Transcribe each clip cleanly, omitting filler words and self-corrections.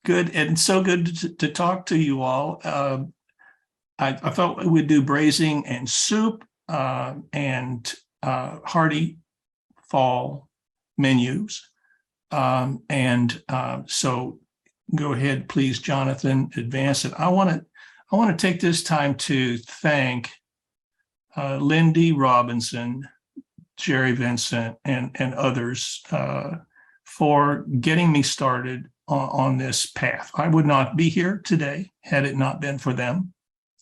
Good, and so good to talk to you all. I thought we'd do braising and soup and hearty fall menus. So go ahead, please, Jonathan, advance it. I want to take this time to thank Lindy Robinson, Jerry Vincent, and others for getting me started on this path. I would not be here today had it not been for them.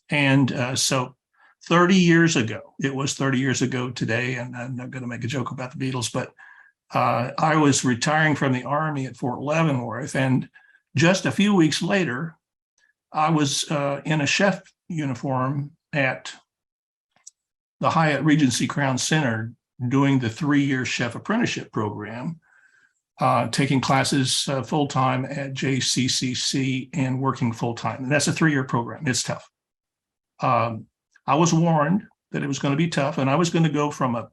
And so 30 years ago, it was 30 years ago today, and I'm not going to make a joke about the Beatles, but I was retiring from the Army at Fort Leavenworth, and just a few weeks later, I was in a chef uniform at the Hyatt Regency Crown Center doing the 3-year chef apprenticeship program, taking classes full-time at JCCC and working full-time. And that's a 3-year program. It's tough. I was warned that it was going to be tough, and I was going to go from a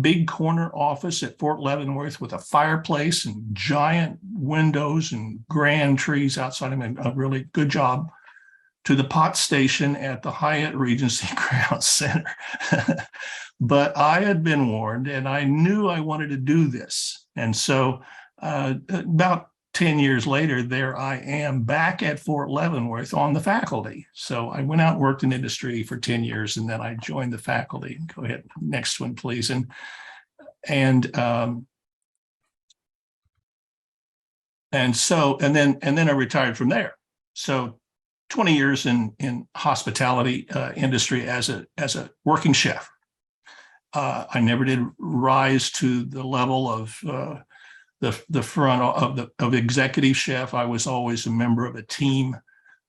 big corner office at Fort Leavenworth with a fireplace and giant windows and grand trees outside. I mean, a really good job, to the pot station at the Hyatt Regency Crown Center. But I had been warned, and I knew I wanted to do this. And so about 10 years later, there I am back at Fort Leavenworth on the faculty. So I went out and worked in industry for 10 years, and then I joined the faculty. Go ahead, next one, please. And then I retired from there. So 20 years in hospitality industry as a working chef. I never did rise to the level of the front of executive chef. I was always a member of a team.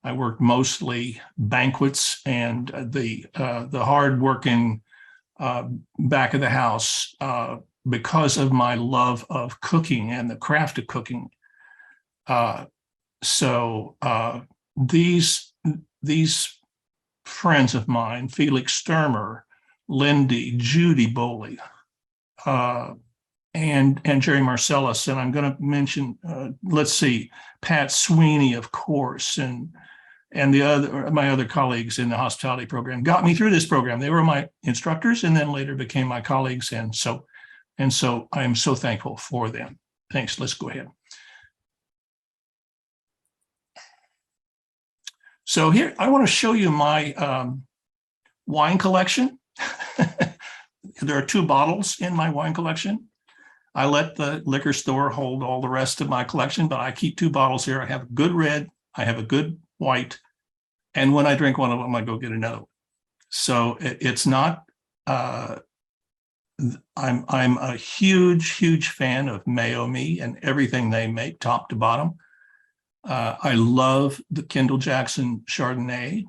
I worked mostly banquets and the hardworking back of the house because of my love of cooking and the craft of cooking. So these friends of mine, Felix Sturmer, Lindy, Judy Boley, and Jerry Marcellus, and I'm going to mention, let's see, Pat Sweeney, of course, and my other colleagues in the hospitality program got me through this program. They were my instructors, and then later became my colleagues, and so I am so thankful for them. Thanks. Let's go ahead. So here, I want to show you my wine collection. There are 2 bottles in my wine collection. I let the liquor store hold all the rest of my collection, but I keep 2 bottles here. I have a good red, I have a good white, and when I drink one of them, I go get another one. So it's not, I'm a huge fan of Mayo-Me and everything they make, top to bottom. I love the Kendall Jackson Chardonnay.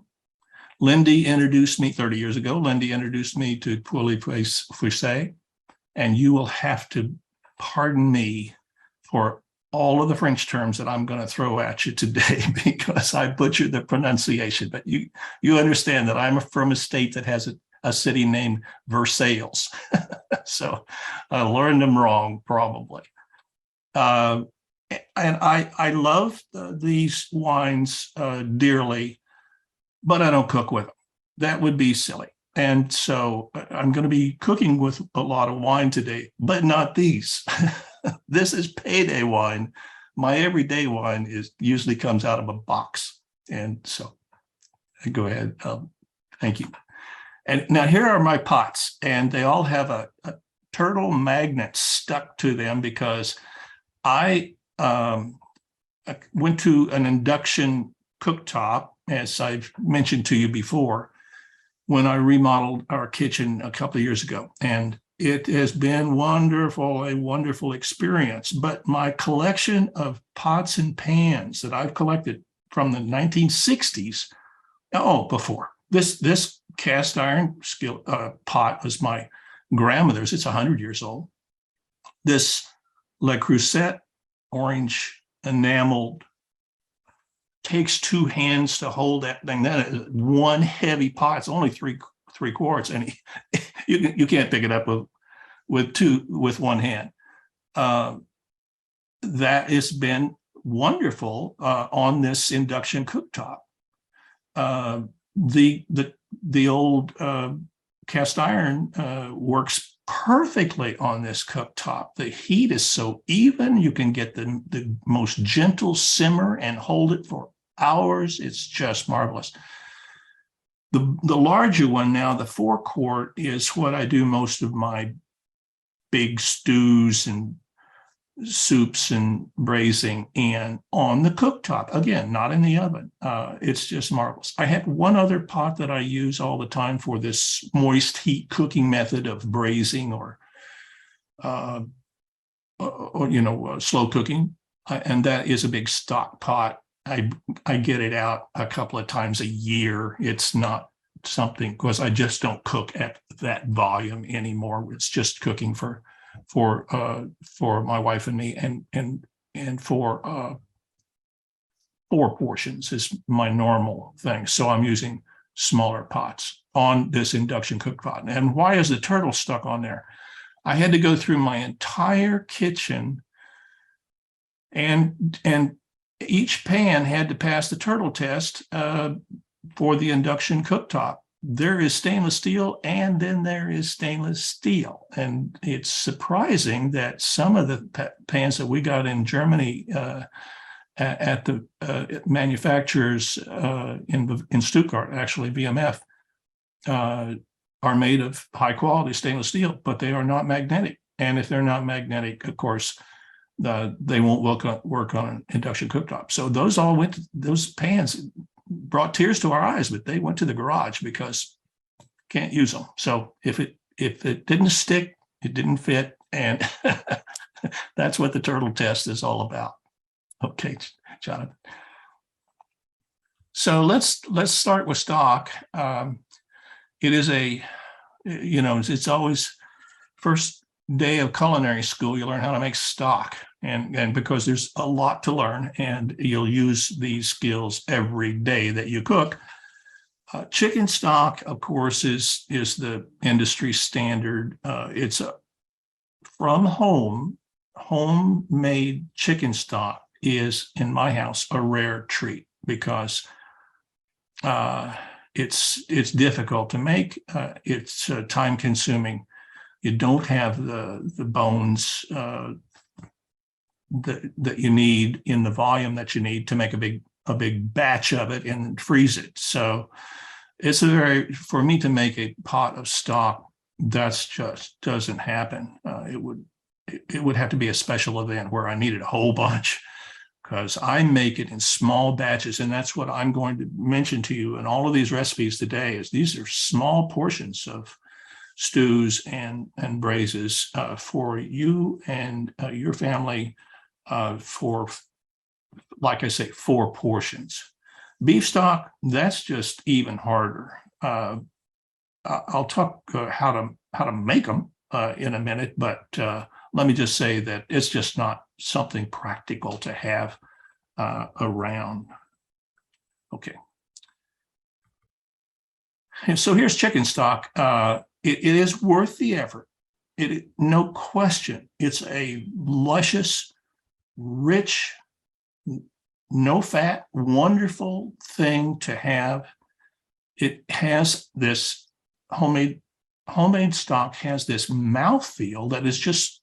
Lindy introduced me 30 years ago. Lindy introduced me to bouillabaisse, and you will have to pardon me for all of the French terms that I'm going to throw at you today because I butchered the pronunciation. But you understand that I'm from a state that has a city named Versailles, so I learned them wrong probably. And I love these wines dearly, but I don't cook with them. That would be silly. And so I'm going to be cooking with a lot of wine today, but not these. This is payday wine. My everyday wine usually comes out of a box. And so go ahead. Thank you. And now here are my pots, and they all have a turtle magnet stuck to them because I went to an induction cooktop, as I've mentioned to you before, when I remodeled our kitchen a couple of years ago. And it has been wonderful, a wonderful experience. But my collection of pots and pans that I've collected from the 1960s, before. This cast iron pot was my grandmother's. It's 100 years old. This Le Creuset orange enameled, takes 2 hands to hold that thing. That is one heavy pot. It's only three quarts, and you can't pick it up with one hand. That has been wonderful on this induction cooktop. The old cast iron works perfectly on this cooktop. The heat is so even. You can get the most gentle simmer and hold it for hours. It's just marvelous. The larger one now, the 4-quart, is what I do most of my big stews and soups and braising in, on the cooktop. Again, not in the oven. It's just marvelous. I have one other pot that I use all the time for this moist heat cooking method of braising or slow cooking, and that is a big stock pot. I get it out a couple of times a year. It's not something, because I just don't cook at that volume anymore. It's just cooking for my wife and me, and for 4 portions is my normal thing. So I'm using smaller pots on this induction cook pot. And why is the turtle stuck on there? I had to go through my entire kitchen, and each pan had to pass the turtle test for the induction cooktop. There is stainless steel, and then there is stainless steel. And it's surprising that some of the pans that we got in Germany at the manufacturers in Stuttgart, actually VMF, are made of high quality stainless steel, but they are not magnetic. And if they're not magnetic, of course, they won't work on an induction cooktop. So those pans brought tears to our eyes, but they went to the garage because can't use them. So if it didn't stick, it didn't fit, and that's what the turtle test is all about. Okay, Jonathan. So let's start with stock. It is it's always first day of culinary school, you learn how to make stock, and because there's a lot to learn, and you'll use these skills every day that you cook. Chicken stock, of course, is the industry standard. It's from homemade chicken stock is, in my house, a rare treat, because it's difficult to make. It's time consuming. You don't have the bones that you need in the volume that you need to make a big batch of it and freeze it. So it's for me to make a pot of stock, that's just doesn't happen. It would have to be a special event where I needed a whole bunch, because I make it in small batches. And that's what I'm going to mention to you in all of these recipes today, is these are small portions of stews and braises for you and your family, for, like I say, 4 portions. Beef stock, that's just even harder. I'll talk how to make them in a minute, but let me just say that it's just not something practical to have around. Okay. And so here's chicken stock. It is worth the effort. No question. It's a luscious, rich, no fat, wonderful thing to have. It has this homemade stock has this mouthfeel that is just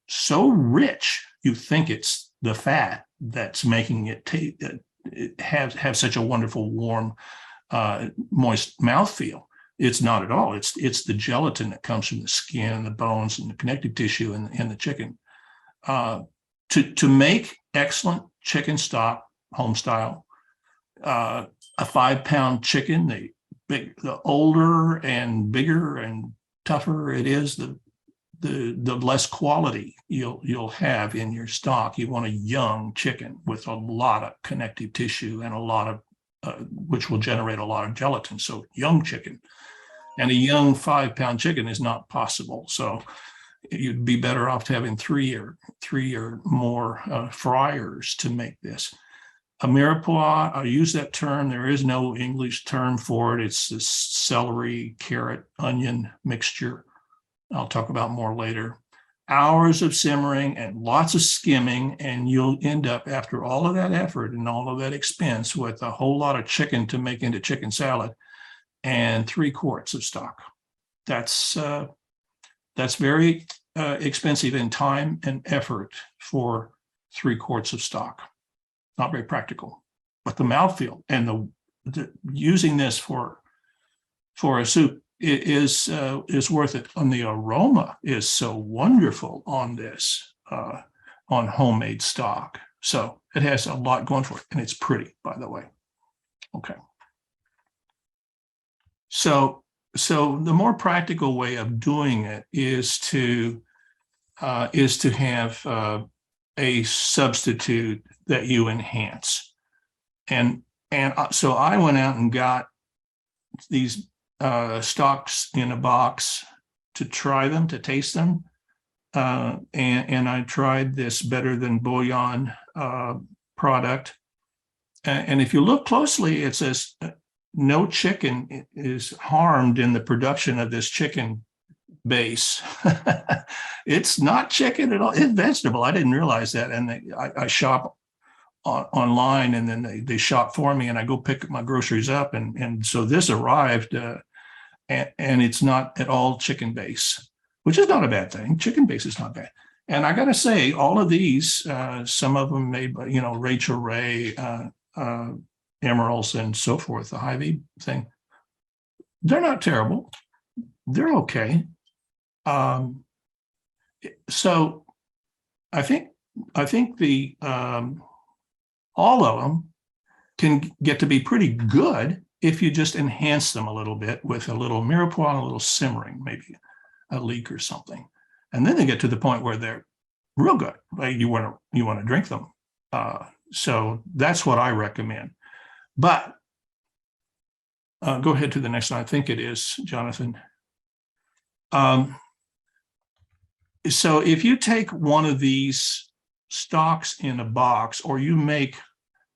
so rich. You think it's the fat that's making it have such a wonderful, warm, moist mouthfeel. It's not at all. It's the gelatin that comes from the skin, the bones, and the connective tissue in the chicken. To make excellent chicken stock, home style, a 5-pound chicken, the older and bigger and tougher it is, the less quality you'll have in your stock. You want a young chicken with a lot of connective tissue and a lot of which will generate a lot of gelatin. So young chicken, and a young 5-pound chicken is not possible. So you'd be better off having three or more fryers to make this. A mirepoix, I use that term. There is no English term for it. It's this celery, carrot, onion mixture. I'll talk about more later. hours of simmering and lots of skimming, and you'll end up, after all of that effort and all of that expense, with a whole lot of chicken to make into chicken salad and 3 quarts of stock. That's very expensive in time and effort for 3 quarts of stock. Not very practical, but the mouthfeel and the using this for a soup is worth it. And the aroma is so wonderful on this, on homemade stock. So it has a lot going for it, and it's pretty, by the way. Okay. So the more practical way of doing it is to have a substitute that you enhance. And so I went out and got these stocks in a box to try them, to taste them. And I tried this Better Than Bouillon product. And if you look closely, it says no chicken is harmed in the production of this chicken base. It's not chicken at all. It's vegetable. I didn't realize that. And I shop online, and then they shop for me, and I go pick my groceries up. And so this arrived, and it's not at all chicken base, which is not a bad thing. Chicken base is not bad. And I got to say, all of these, some of them made by, Rachel Ray, Emeralds, and so forth, the Hy-Vee thing, they're not terrible. They're okay. So I think the all of them can get to be pretty good if you just enhance them a little bit with a little mirepoix and a little simmering, maybe a leek or something, and then they get to the point where they're real good. Like you want to drink them. So that's what I recommend. But go ahead to the next one. I think it is, Jonathan. So if you take one of these stocks in a box, or you make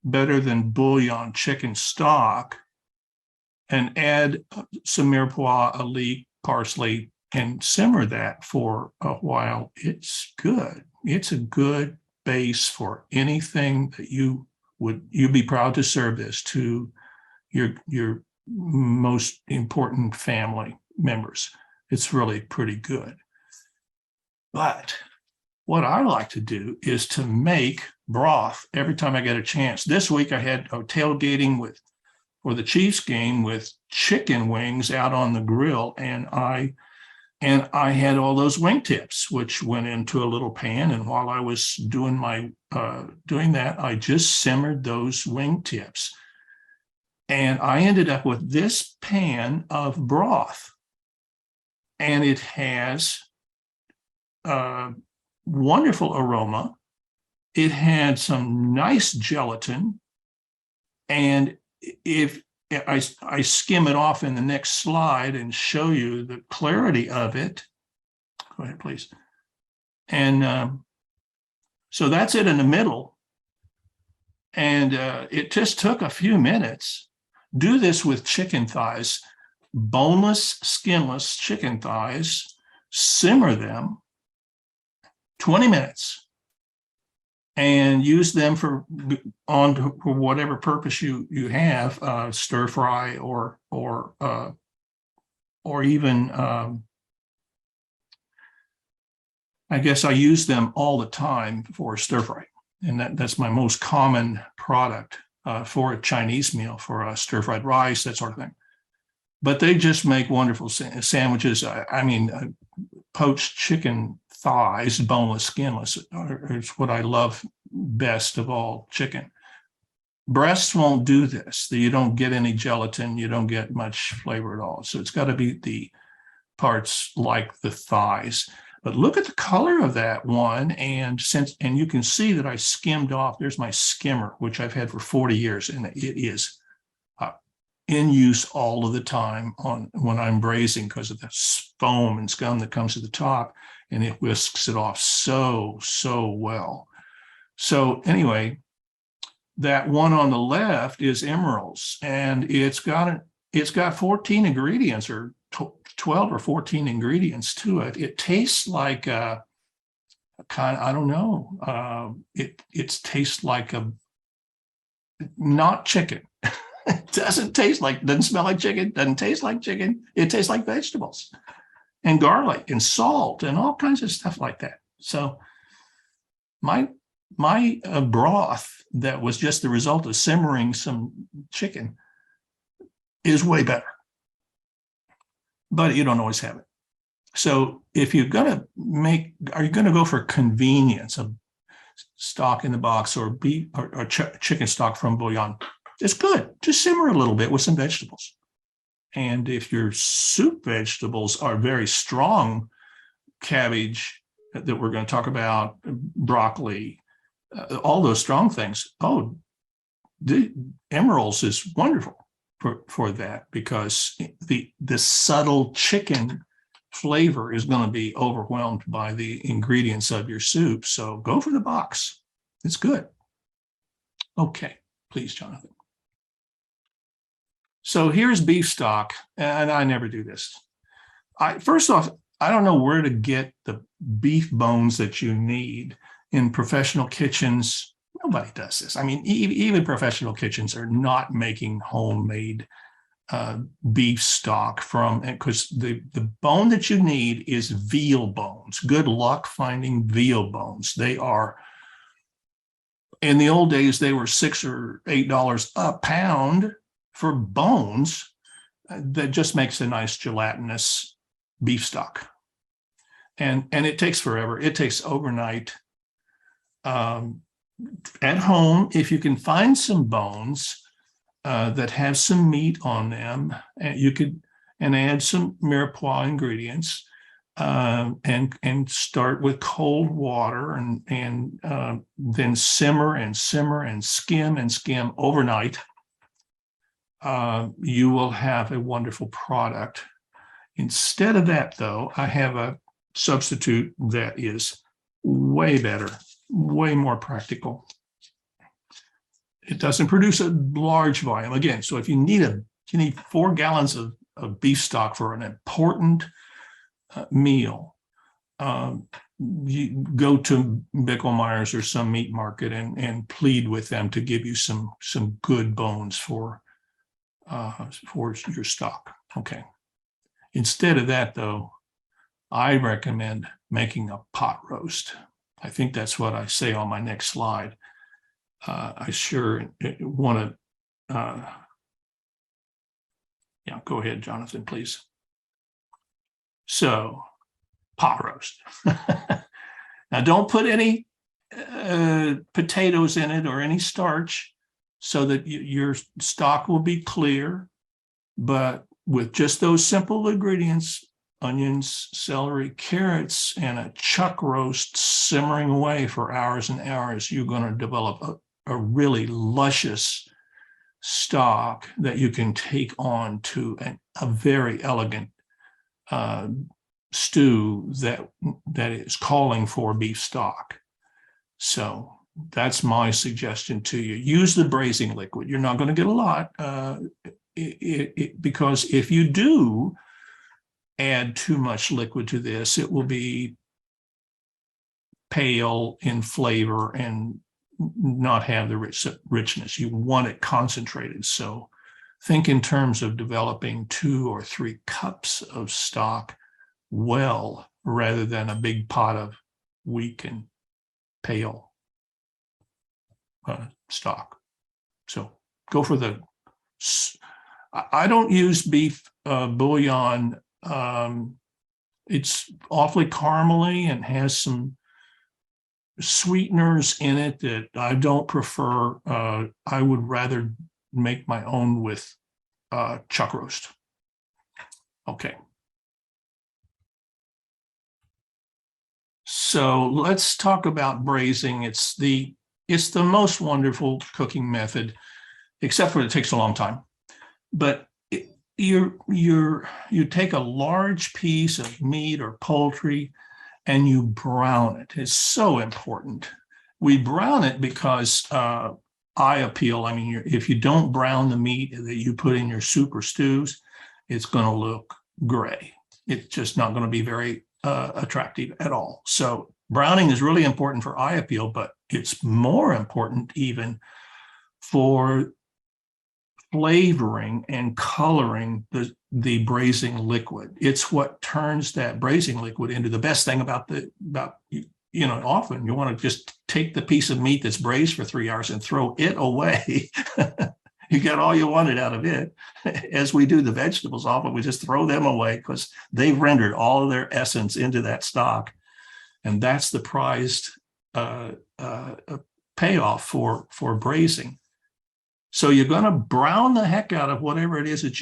Better Than Bouillon chicken stock and add some mirepoix, a leek, parsley, and simmer that for a while, it's good. It's a good base for anything that you'd be proud to serve this to your most important family members. It's really pretty good. But what I like to do is to make broth every time I get a chance. This week I had a tailgating for the Chiefs game with chicken wings out on the grill, and I had all those wingtips, which went into a little pan. And while I was doing that, I just simmered those wingtips, and I ended up with this pan of broth, and it has wonderful aroma. It had some nice gelatin, and if I skim it off in the next slide and show you the clarity of it. Go ahead, please. And so that's it in the middle. And it just took a few minutes. Do this with chicken thighs, boneless, skinless chicken thighs. Simmer them 20 minutes and use them for whatever purpose you have, stir fry or even I guess I use them all the time for stir fry, and that's my most common product for a Chinese meal, for a stir fried rice, that sort of thing. But they just make wonderful sandwiches. I mean, poached chicken thighs, boneless, skinless, is what I love best of all chicken. Breasts won't do this. You don't get any gelatin. You don't get much flavor at all. So it's got to be the parts like the thighs. But look at the color of that one. And you can see that I skimmed off. There's my skimmer, which I've had for 40 years. And it is in use all of the time when I'm braising, because of the foam and scum that comes to the top, and it whisks it off so well. So anyway, that one on the left is Emeralds, and it's got 14 ingredients, or 12 or 14 ingredients to it. It tastes like I don't know. It tastes like not chicken. It doesn't smell like chicken, doesn't taste like chicken. It tastes like vegetables and garlic and salt and all kinds of stuff like that. So my broth that was just the result of simmering some chicken is way better, but you don't always have it. So if you're going to are you going to go for convenience, a stock in the box or beef or chicken stock from bouillon? It's good. Just simmer a little bit with some vegetables. And if your soup vegetables are very strong, cabbage that we're going to talk about, broccoli, all those strong things, the emeralds is wonderful for that, because the subtle chicken flavor is going to be overwhelmed by the ingredients of your soup. So go for the box. It's good. Okay, please, Jonathan. So here's beef stock, and I never do this. First off, I don't know where to get the beef bones that you need in professional kitchens. Nobody does this. I mean, even professional kitchens are not making homemade beef stock because the bone that you need is veal bones. Good luck finding veal bones. They are, in the old days, they were $6 or $8 a pound for bones. That just makes a nice gelatinous beef stock. And it takes forever. It takes overnight. At home, if you can find some bones that have some meat on them, you could add some mirepoix ingredients and start with cold water and then simmer and skim overnight. You will have a wonderful product. Instead of that, though, I have a substitute that is way better, way more practical. It doesn't produce a large volume. Again, so if you need 4 gallons of beef stock for an important meal, you go to Bickle-Myers or some meat market and plead with them to give you some good bones for your stock. Okay. Instead of that, though, I recommend making a pot roast. I think that's what I say on my next slide. I sure want to, go ahead, Jonathan, please. So, pot roast. Now, don't put any potatoes in it or any starch so that your stock will be clear, but with just those simple ingredients, onions, celery, carrots, and a chuck roast simmering away for hours and hours, you're going to develop a really luscious stock that you can take on to a very elegant stew that is calling for beef stock. So that's my suggestion to you. Use the braising liquid. You're not going to get a lot because if you do add too much liquid to this, it will be pale in flavor and not have the richness. You want it concentrated. So think in terms of developing 2 or 3 cups of stock rather than a big pot of weak and pale stock. So go for I don't use beef bouillon. It's awfully caramely and has some sweeteners in it that I don't prefer. I would rather make my own with chuck roast. Okay. So let's talk about braising. It's the most wonderful cooking method, except for it takes a long time. But you take a large piece of meat or poultry and you brown it. It's so important. We brown it because eye appeal. I mean, if you don't brown the meat that you put in your soup or stews, it's going to look gray. It's just not going to be very attractive at all. So Browning is really important for eye appeal, but it's more important even for flavoring and coloring the braising liquid. It's what turns that braising liquid into the best thing about often you want to just take the piece of meat that's braised for 3 hours and throw it away. You got all you wanted out of it. As we do the vegetables, often we just throw them away because they've rendered all of their essence into that stock. And that's the prized payoff for braising. So you're going to brown the heck out of whatever it is that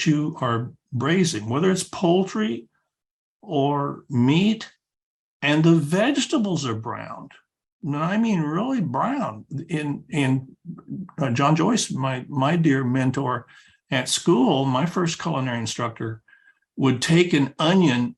you are braising, whether it's poultry or meat, and the vegetables are browned. And I mean really brown. In John Joyce, my dear mentor at school, my first culinary instructor, would take an onion,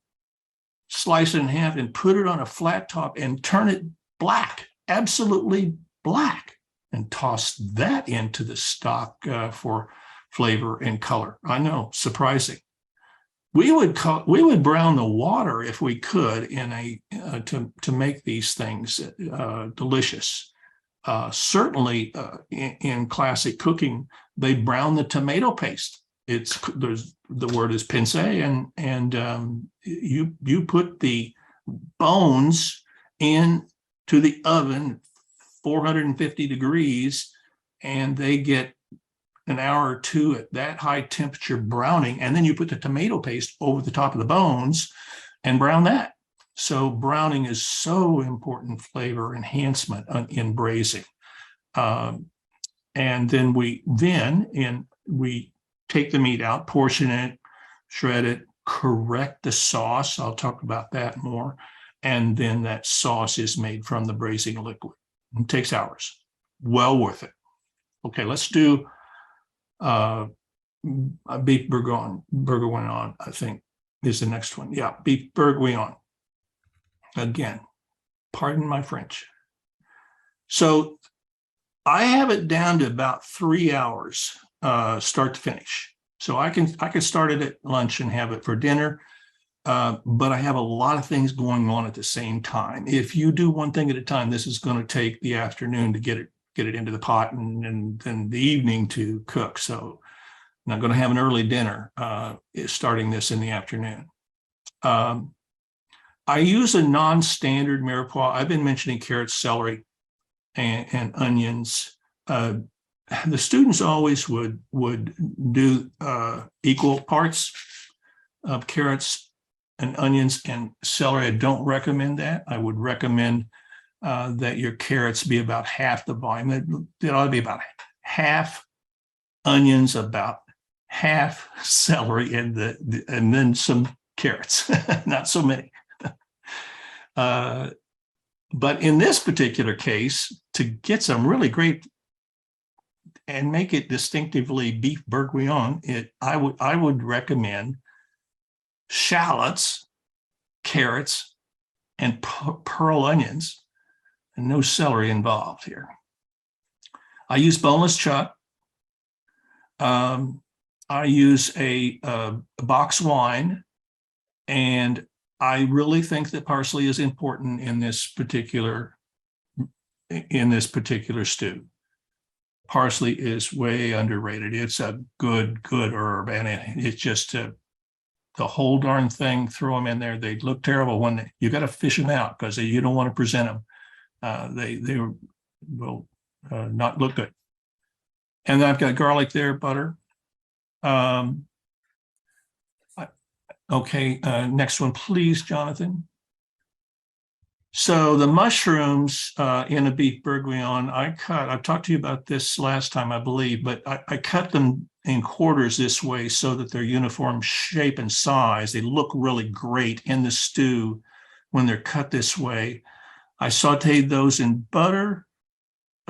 slice it in half, and put it on a flat top and turn it black, absolutely black, and toss that into the stock for flavor and color. I know, surprising. We would brown the water if we could to make these things delicious. Certainly, in classic cooking, they brown the tomato paste. The word is pince, and you put the bones into the oven, 450 degrees, and they get an hour or two at that high temperature browning, and then you put the tomato paste over the top of the bones and brown that. So browning is so important flavor enhancement in braising. And then we take the meat out, portion it, shred it, correct the sauce. I'll talk about that more. And then that sauce is made from the braising liquid. It takes hours. Well worth it. Okay, let's do beef bourguignon, I think, is the next one. Yeah, beef bourguignon. Again, pardon my French. So I have it down to about 3 hours, start to finish. So I can start it at lunch and have it for dinner, but I have a lot of things going on at the same time. If you do one thing at a time, this is going to take the afternoon to get it into the pot and then the evening to cook. So I'm not going to have an early dinner starting this in the afternoon. I use a non-standard mirepoix. I've been mentioning carrots, celery, and onions. The students always would do equal parts of carrots and onions and celery. I don't recommend that. I would recommend that your carrots be about half the volume. It ought to be about half onions, about half celery, and then some carrots, not so many. But in this particular case, to get some really great and make it distinctively beef bourguignon, I would recommend shallots, carrots, and pearl onions, and no celery involved here. I use boneless chuck. I use a box wine, and I really think that parsley is important in this particular stew. Parsley is way underrated. It's a good herb, and it's just the whole darn thing. Throw them in there. They look terrible when you got to fish them out because you don't want to present them. They will not look good. And then I've got garlic there, butter. Okay, next one, please, Jonathan. So the mushrooms in a beef bourguignon, I've talked to you about this last time, I believe, but I cut them in quarters this way so that they're uniform shape and size. They look really great in the stew when they're cut this way. I sauteed those in butter,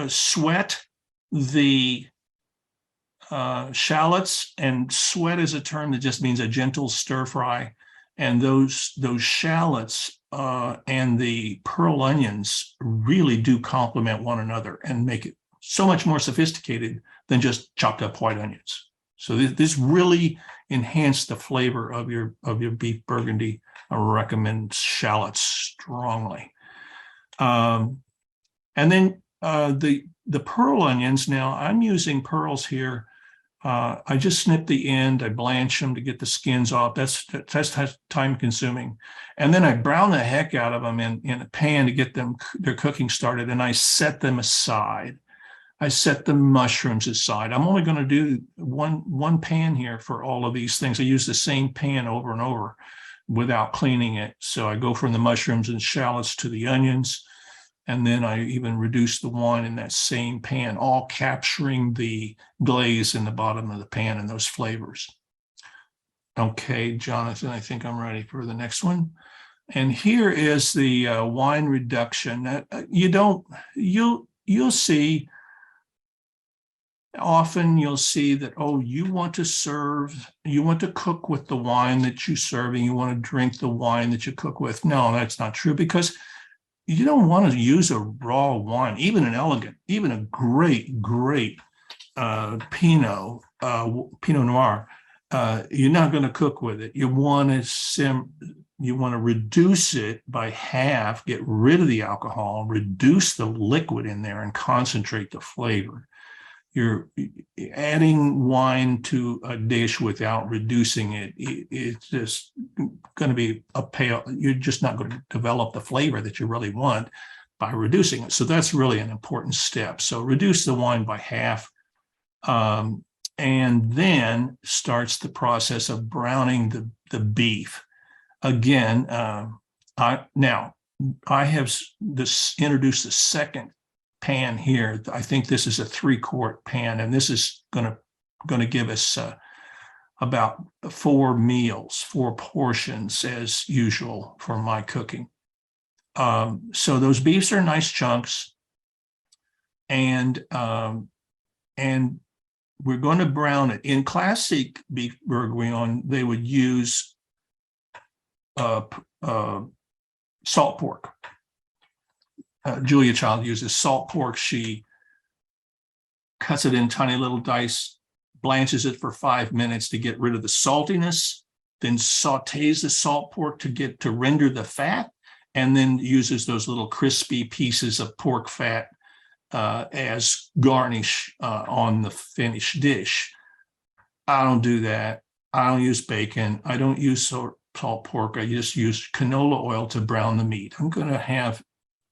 sweat the shallots, and sweat is a term that just means a gentle stir fry. And those shallots and the pearl onions really do complement one another and make it so much more sophisticated than just chopped up white onions. So this really enhanced the flavor of your beef burgundy. I recommend shallots strongly. And then the pearl onions, now I'm using pearls here. I just snip the end, I blanch them to get the skins off. That's time consuming. And then I brown the heck out of them in a pan to get their cooking started, and I set them aside. I set the mushrooms aside. I'm only going to do one pan here for all of these things. I use the same pan over and over without cleaning it. So I go from the mushrooms and shallots to the onions, and then I even reduce the wine in that same pan, all capturing the glaze in the bottom of the pan and those flavors. Okay, Jonathan, I think I'm ready for the next one. And here is the wine reduction. You'll see, often you'll see that, oh, you want to cook with the wine that you serve, and you want to drink the wine that you cook with. No, that's not true, because you don't want to use a raw wine, even an elegant, even a great Pinot Noir. You're not going to cook with it. You want to reduce it by half, get rid of the alcohol, reduce the liquid in there, and concentrate the flavor. You're adding wine to a dish without reducing it. It's just going to be a pale. You're just not going to develop the flavor that you really want by reducing it. So that's really an important step. So reduce the wine by half, and then starts the process of browning the beef. Again, I have introduced the second pan here. I think this is a 3-quart pan, and this is going to give us about 4 portions as usual for my cooking. So those beefs are nice chunks, and we're going to brown it. In classic beef bourguignon, they would use salt pork. Julia Child uses salt pork. She cuts it in tiny little dice, blanches it for 5 minutes to get rid of the saltiness, then sautés the salt pork to render the fat, and then uses those little crispy pieces of pork fat as garnish on the finished dish. I don't do that. I don't use bacon. I don't use salt pork. I just use canola oil to brown the meat. I'm going to have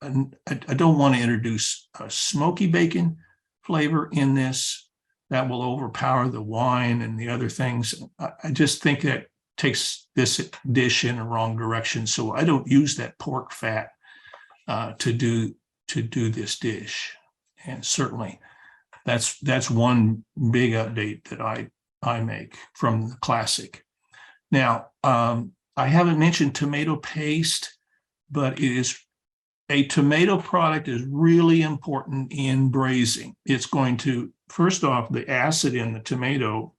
I don't want to introduce a smoky bacon flavor in this. That will overpower the wine and the other things. I just think that takes this dish in a wrong direction. So I don't use that pork fat to do this dish. And certainly that's one big update that I make from the classic. Now, I haven't mentioned tomato paste, but a tomato product is really important in braising. It's going to, first off, the acid in the tomato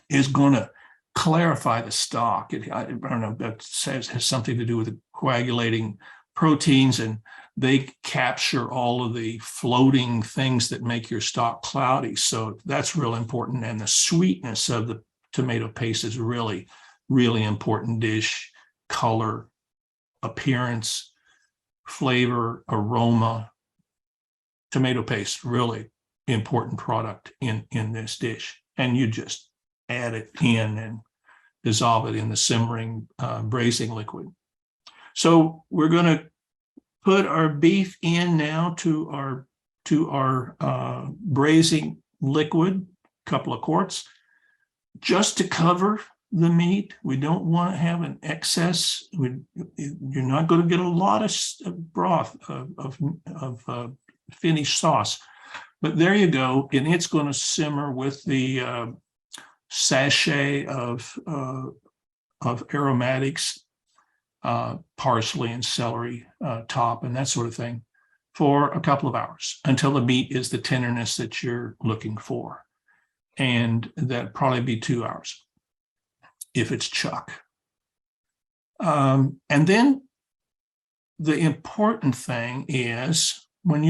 is going to clarify the stock. I don't know, that has something to do with the coagulating proteins, and they capture all of the floating things that make your stock cloudy. So that's real important. And the sweetness of the tomato paste is really, really important. Dish, color, appearance, flavor, aroma. Tomato paste, really important product in this dish. And you just add it in and dissolve it in the simmering braising liquid. So we're going to put our beef in now to our braising liquid, a couple of quarts, just to cover the meat. We don't want to have an excess. You're not going to get a lot of broth of finished sauce, but there you go. And it's going to simmer with the sachet of aromatics, parsley and celery top and that sort of thing, for a couple of hours until the meat is the tenderness that you're looking for. And that'd probably be 2 hours if it's chuck. And then the important thing is when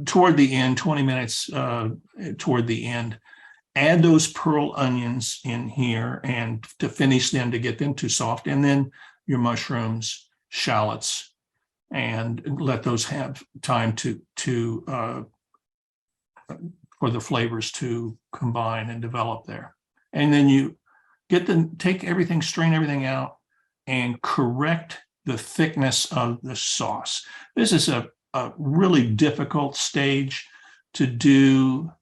toward the end, 20 minutes toward the end, add those pearl onions in here and to finish them, to get them too soft, and then your mushrooms, shallots, and let those have time for the flavors to combine and develop there. And then you take everything, strain everything out, and correct the thickness of the sauce. This is a really difficult stage to do,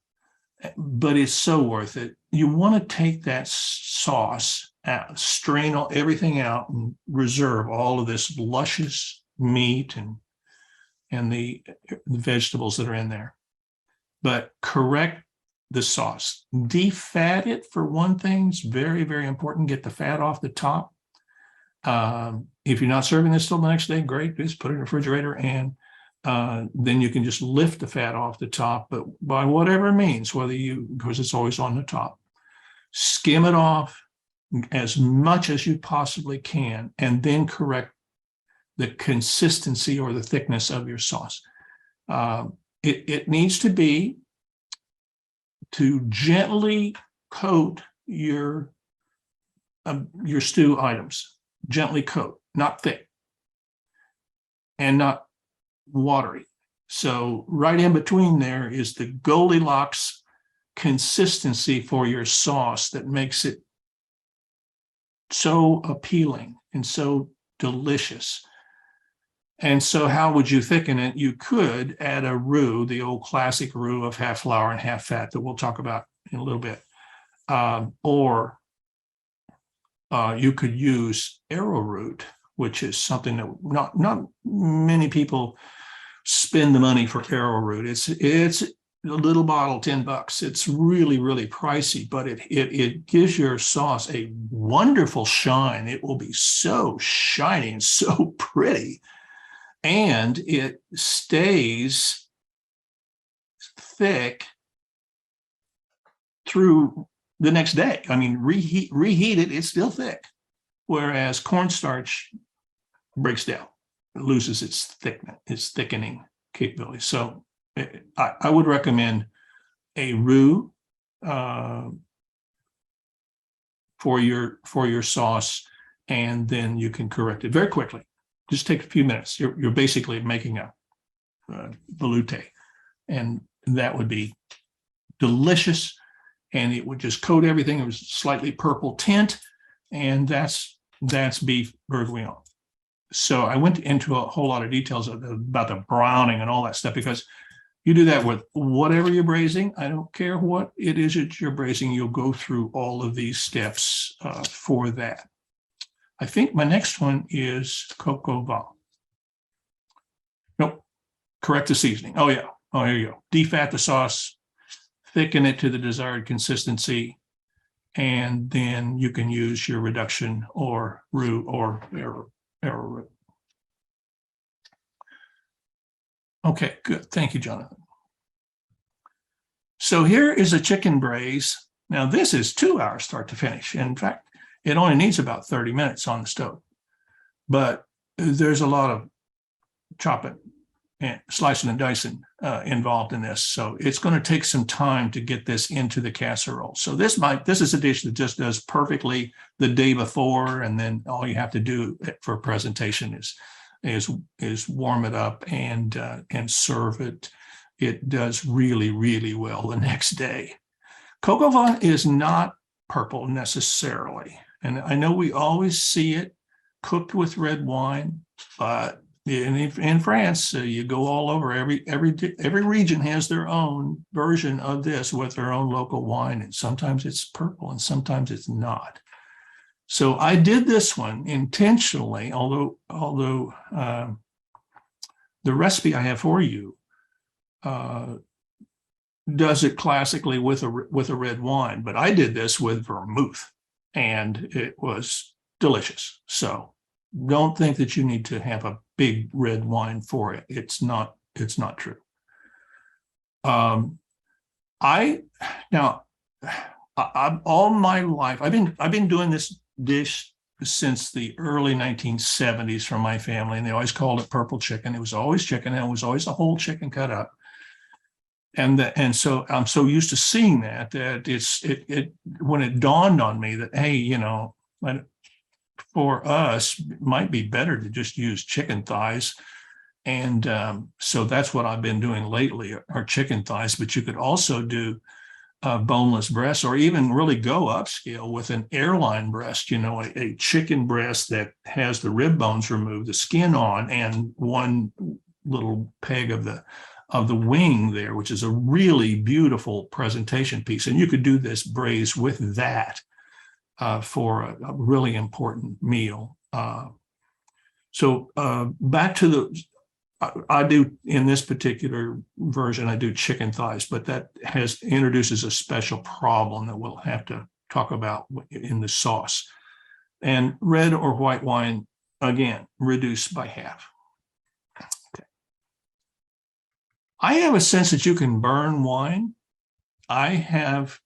but it's so worth it. You want to take that sauce out, strain everything out, and reserve all of this luscious meat and the vegetables that are in there. But correct the sauce. Defat it, for one thing. It's very, very important. Get the fat off the top. If you're not serving this till the next day, great. Just put it in the refrigerator, and then you can just lift the fat off the top, but by whatever means, because it's always on the top. Skim it off as much as you possibly can, and then correct the consistency or the thickness of your sauce. It needs to be to gently coat your stew items. Gently coat, not thick and not watery. So right in between there is the Goldilocks consistency for your sauce that makes it so appealing and so delicious. And so how would you thicken it? You could add a roux, the old classic roux of half flour and half fat that we'll talk about in a little bit. Or you could use arrowroot, which is something that not many people spend the money for arrowroot. It's a little bottle, $10. It's really, really pricey, but it gives your sauce a wonderful shine. It will be so shiny and so pretty. And it stays thick through the next day. I mean, reheat it, it's still thick. Whereas cornstarch breaks down, it loses its thickening capability. So I would recommend a roux for your sauce, and then you can correct it very quickly. Just take a few minutes. You're basically making a velouté, and that would be delicious. And it would just coat everything. It was slightly purple tint, and that's beef bourguignon. So I went into a whole lot of details about the browning and all that stuff, because you do that with whatever you're braising. I don't care what it is that you're braising. You'll go through all of these steps for that. I think my next one is coq au vin. Nope, correct the seasoning. Oh yeah, oh here you go. Defat the sauce, thicken it to the desired consistency, and then you can use your reduction or roux or arrowroot. Okay, good. Thank you, Jonathan. So here is a chicken braise. Now this is 2 hours start to finish. In fact, it only needs about 30 minutes on the stove, but there's a lot of chopping and slicing and dicing involved in this. So it's going to take some time to get this into the casserole. So this is a dish that just does perfectly the day before, and then all you have to do for presentation is warm it up and serve it. It does really, really well the next day. Coq au vin is not purple necessarily, and I know we always see it cooked with red wine, but in France, you go all over. Every region has their own version of this with their own local wine, and sometimes it's purple and sometimes it's not. So I did this one intentionally, although the recipe I have for you does it classically with a red wine, but I did this with vermouth, and it was delicious. So don't think that you need to have a big red wine for it. It's not true. All my life, I've been doing this dish since the early 1970s from my family, and they always called it purple chicken. It was always chicken, and it was always a whole chicken cut up. And so I'm so used to seeing that it when it dawned on me that, hey, for us, it might be better to just use chicken thighs And so that's what I've been doing lately are chicken thighs, but you could also do boneless breasts, or even really go upscale with an airline breast, a chicken breast that has the rib bones removed, the skin on, and one little peg of the wing there, which is a really beautiful presentation piece. And you could do this braised with that for a really important meal. So back to I do, in this particular version, I do chicken thighs, but that introduces a special problem that we'll have to talk about in the sauce. And red or white wine, again, reduced by half. Okay. I have a sense that you can burn wine. I have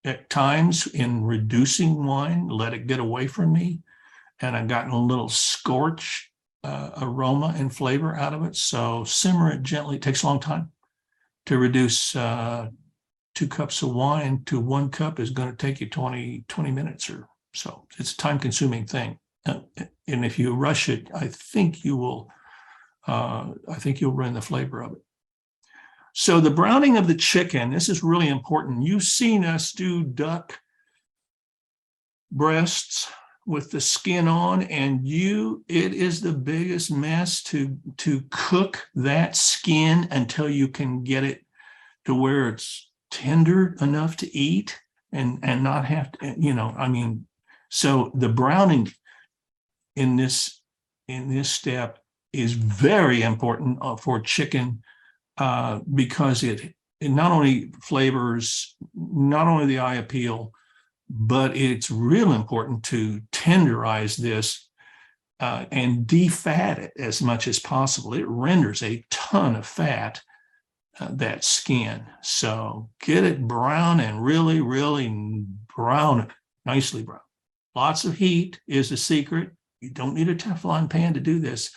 at times in reducing wine, let it get away from me, and I've gotten a little scorch aroma and flavor out of it. So simmer it gently. It takes a long time to reduce 2 cups of wine to 1 cup is going to take you 20 minutes or so. It's a time-consuming thing. And if you rush it, I think you'll ruin the flavor of it. So the browning of the chicken, this is really important. You've seen us do duck breasts with the skin on, and it is the biggest mess to cook that skin until you can get it to where it's tender enough to eat and not have to, so the browning in this step is very important for chicken because it not only flavors, not only the eye appeal, but it's real important to tenderize this and defat it as much as possible. It renders a ton of fat, that skin. So get it brown and really, really brown it, nicely brown. Lots of heat is the secret. You don't need a Teflon pan to do this.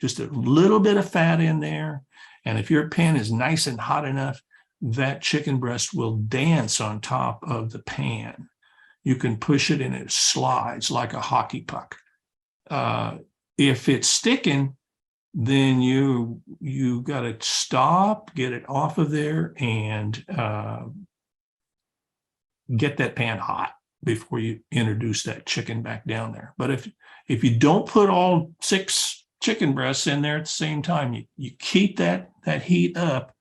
Just a little bit of fat in there. And if your pan is nice and hot enough, that chicken breast will dance on top of the pan. You can push it and it slides like a hockey puck. If it's sticking, then you got to stop, get it off of there, and get that pan hot before you introduce that chicken back down there. But if you don't put all 6 chicken breasts in there at the same time, you keep that heat up,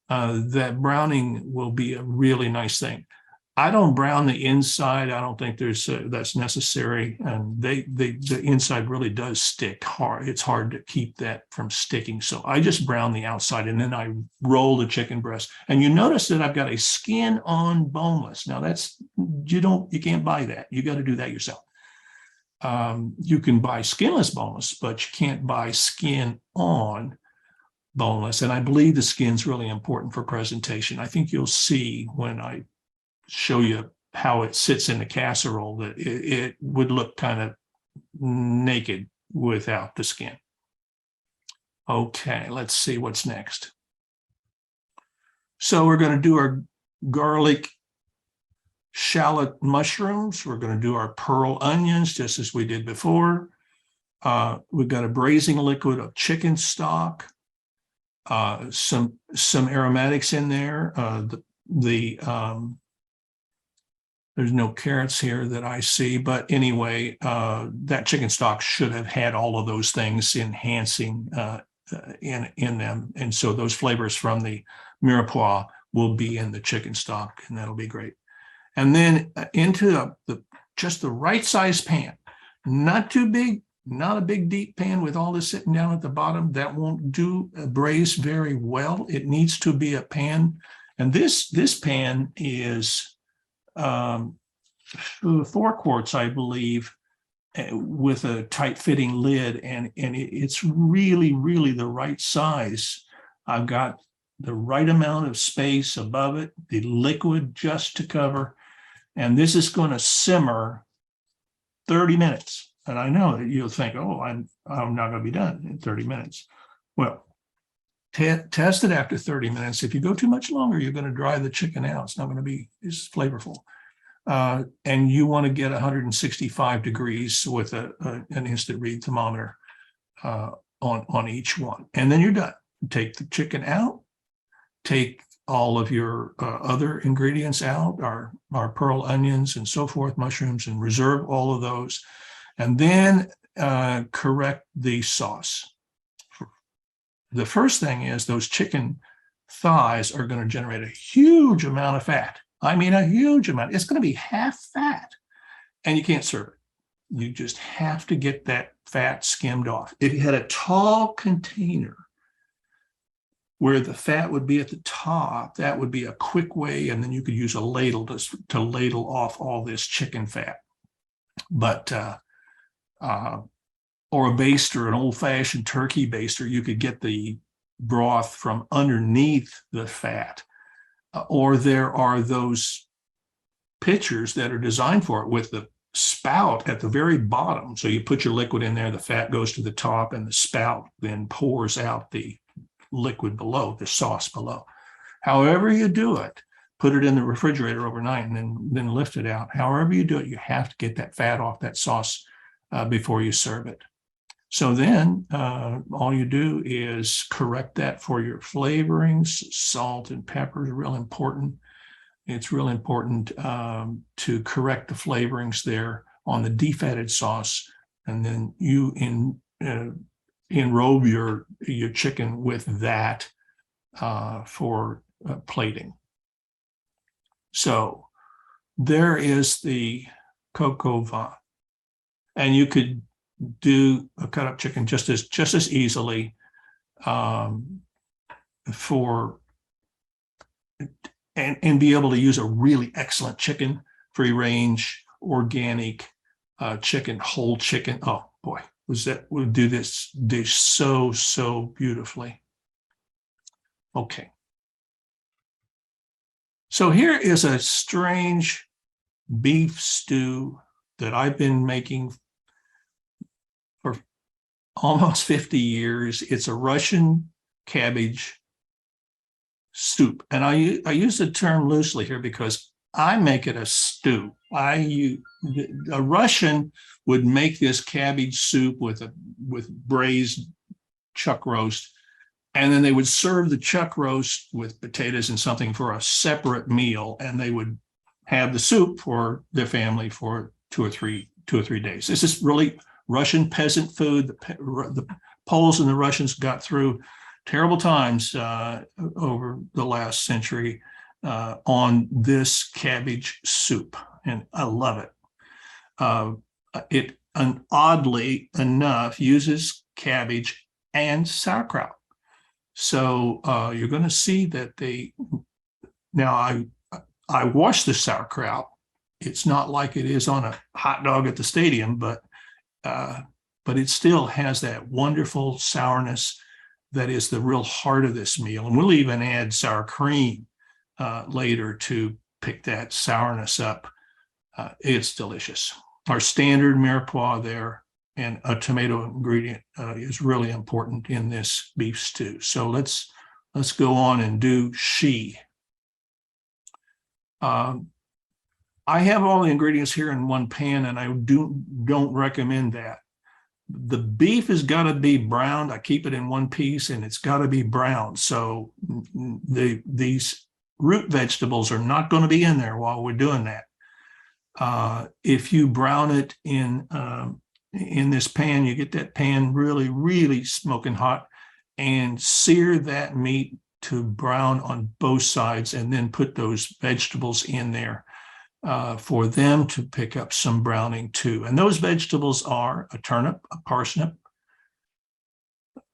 that browning will be a really nice thing. I don't brown the inside. I don't think that's necessary. And the inside really does stick hard. It's hard to keep that from sticking. So I just brown the outside and then I roll the chicken breast. And you notice that I've got a skin on boneless. Now you can't buy that. You got to do that yourself. You can buy skinless boneless, but you can't buy skin on boneless. And I believe the skin's really important for presentation. I think you'll see when I show you how it sits in the casserole that it would look kind of naked without the skin. Okay, let's see what's next. So we're going to do our garlic shallot mushrooms. We're going to do our pearl onions just as we did before. We've got a braising liquid of chicken stock, some aromatics in there. There's no carrots here that I see, but anyway, that chicken stock should have had all of those things enhancing in them. And so those flavors from the mirepoix will be in the chicken stock, and that'll be great. And then into just the right size pan, not too big, not a big deep pan with all this sitting down at the bottom. That won't do braise very well. It needs to be a pan. And this pan is 4 quarts, I believe, with a tight fitting lid, and it's really, really the right size. I've got the right amount of space above it, the liquid just to cover, and this is going to simmer 30 minutes. And I know that you'll think, oh, I'm not going to be done in 30 minutes. Well, test it after 30 minutes. If you go too much longer, you're going to dry the chicken out. It's not going to be as flavorful. And you want to get 165 degrees with an instant read thermometer on each one. And then you're done. Take the chicken out, take all of your other ingredients out, our pearl onions and so forth, mushrooms, and reserve all of those. And then correct the sauce. The first thing is those chicken thighs are going to generate a huge amount of fat. I mean, a huge amount. It's going to be half fat, and you can't serve it. You just have to get that fat skimmed off. If you had a tall container where the fat would be at the top, that would be a quick way, and then you could use a ladle to ladle off all this chicken fat. But or a baster, an old-fashioned turkey baster, you could get the broth from underneath the fat. Or there are those pitchers that are designed for it with the spout at the very bottom. So you put your liquid in there, the fat goes to the top, and the spout then pours out the liquid below, the sauce below. However you do it, put it in the refrigerator overnight and then lift it out. However you do it, you have to get that fat off that sauce before you serve it. So then all you do is correct that for your flavorings. Salt and pepper is real important. It's real important to correct the flavorings there on the defatted sauce, and then you enrobe your chicken with that for plating. So there is the coq au vin, and you could do a cut up chicken just as easily and be able to use a really excellent chicken, free range, organic chicken, whole chicken. Oh boy, would do this dish so beautifully. Okay. So here is a strange beef stew that I've been making for almost 50 years. It's a Russian cabbage soup. And I use the term loosely here because I make it a stew. A Russian would make this cabbage soup with braised chuck roast, and then they would serve the chuck roast with potatoes and something for a separate meal, and they would have the soup for their family for two or three days. This is really Russian peasant food. The Poles and the Russians got through terrible times over the last century on this cabbage soup, and I love it. It oddly enough uses cabbage and sauerkraut. So you're going to see that I wash the sauerkraut. It's not like it is on a hot dog at the stadium, but it still has that wonderful sourness that is the real heart of this meal. And we'll even add sour cream later to pick that sourness up. It's delicious. Our standard mirepoix there and a tomato ingredient is really important in this beef stew. So let's go on and do she. I have all the ingredients here in one pan, and I don't recommend that. The beef has got to be browned. I keep it in one piece, and it's got to be browned. So these root vegetables are not going to be in there while we're doing that. If you brown it in this pan, you get that pan really smoking hot, and sear that meat to brown on both sides, and then put those vegetables in there for them to pick up some browning too. And those vegetables are a turnip, a parsnip,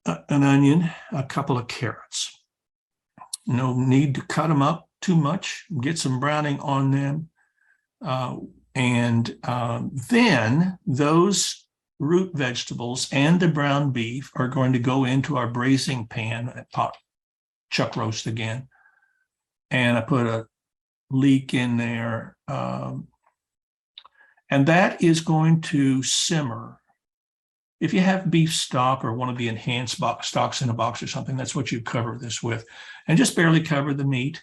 an onion, a couple of carrots. No need to cut them up too much. Get some browning on them. Then those root vegetables and the brown beef are going to go into our braising pan at pot chuck roast again. And I put a leek in there. And that is going to simmer. If you have beef stock or one of the enhanced stocks in a box or something, that's what you cover this with. And just barely cover the meat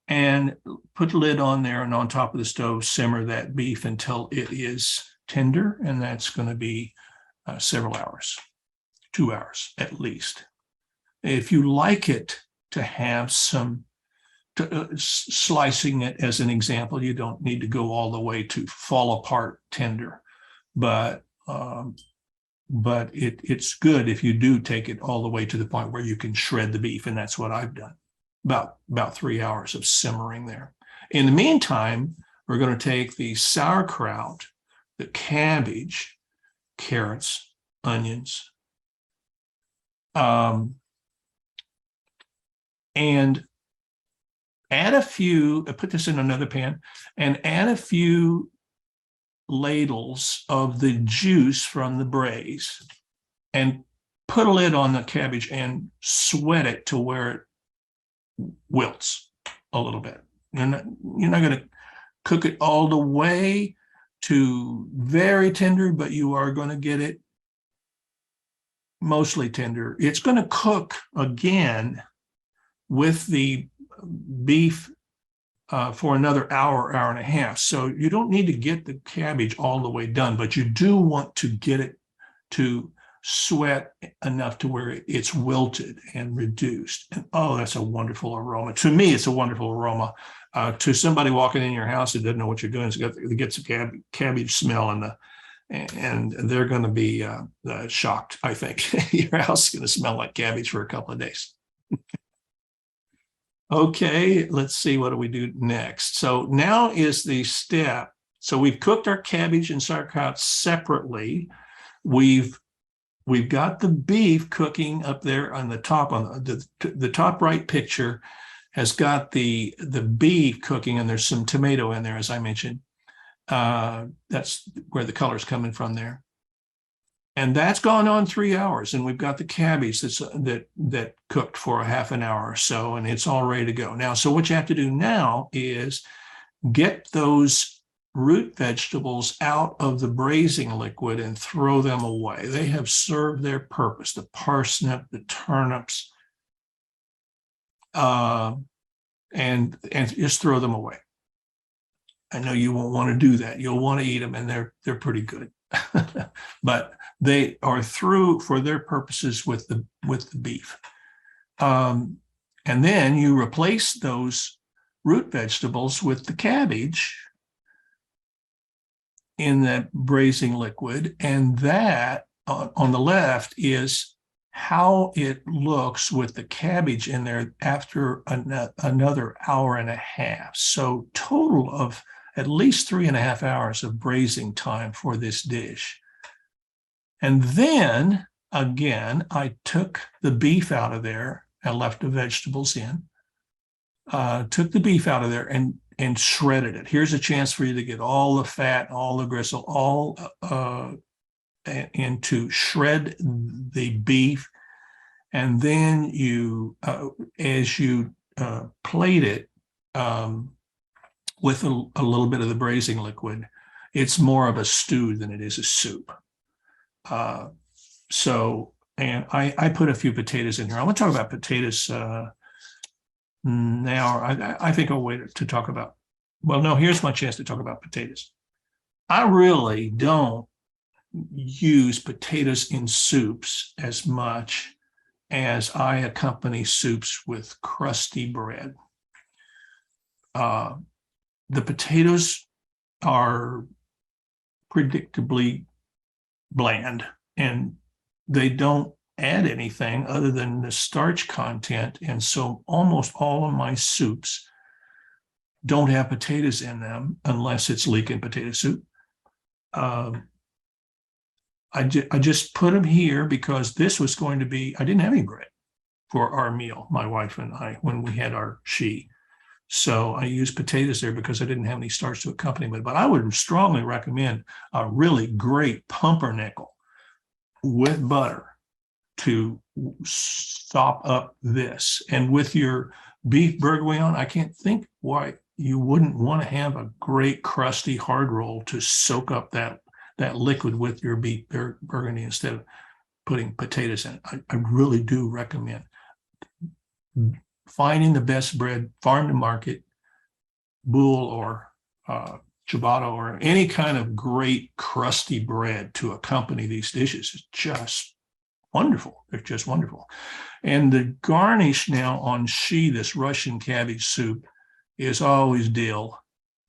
and put the lid on there, and on top of the stove, simmer that beef until it is tender, and that's going to be several hours. 2 hours at least. If you like it to have some, slicing it as an example, you don't need to go all the way to fall apart tender, but it's good if you do take it all the way to the point where you can shred the beef, and that's what I've done. About 3 hours of simmering there. In the meantime, we're going to take the sauerkraut, the cabbage, carrots, onions, and add a few, put this in another pan, and add a few ladles of the juice from the braise, and put a lid on the cabbage and sweat it to where it wilts a little bit. You're not going to cook it all the way to very tender, but you are going to get it mostly tender. It's going to cook again with the beef for another hour, hour and a half. So you don't need to get the cabbage all the way done, but you do want to get it to sweat enough to where it's wilted and reduced. And oh, that's a wonderful aroma. To me, it's a wonderful aroma. To somebody walking in your house that doesn't know what you're doing, it gets a cabbage smell, and they're going to be shocked. I think your house is going to smell like cabbage for a couple of days. Okay, let's see, what do we do next? So now is the step. So we've cooked our cabbage and sauerkraut separately. We've got the beef cooking up there on the top, on the top right picture has got the beef cooking, and there's some tomato in there, as I mentioned. That's where the color's coming from there. And that's gone on 3 hours, and we've got the cabbage that cooked for a half an hour or so, and it's all ready to go. Now, so what you have to do now is get those root vegetables out of the braising liquid and throw them away. They have served their purpose, the parsnip, the turnips, and just throw them away. I know you won't want to do that. You'll want to eat them, and they're pretty good. But they are through for their purposes with the beef. And then you replace those root vegetables with the cabbage in that braising liquid, and that on the left is how it looks with the cabbage in there after another hour and a half. So total of at least 3.5 hours of braising time for this dish. And then again, I took the beef out of there and left the vegetables in, took the beef out of there and shredded it. Here's a chance for you to get all the fat, all the gristle, all and to shred the beef. And then you, as you plate it with a little bit of the braising liquid, it's more of a stew than it is a soup. And I put a few potatoes in here. I want to talk about potatoes now. I think I'll wait to talk about, well, no, here's my chance to talk about potatoes. I really don't use potatoes in soups as much as I accompany soups with crusty bread. The potatoes are predictably bland, and they don't add anything other than the starch content. And so almost all of my soups don't have potatoes in them unless it's leek and potato soup. I just put them here because this was going to be, I didn't have any bread for our meal, my wife and I, when we had our she. So I used potatoes there because I didn't have any starch to accompany it. But I would strongly recommend a really great pumpernickel with butter to sop up this. And with your beef bourguignon, I can't think why you wouldn't want to have a great crusty hard roll to soak up that liquid with your beef bourguignon instead of putting potatoes in it. I really do recommend finding the best bread, farm to market, boule or ciabatta or any kind of great crusty bread to accompany these dishes is just wonderful. They're just wonderful. And the garnish now on this Russian cabbage soup, is always dill,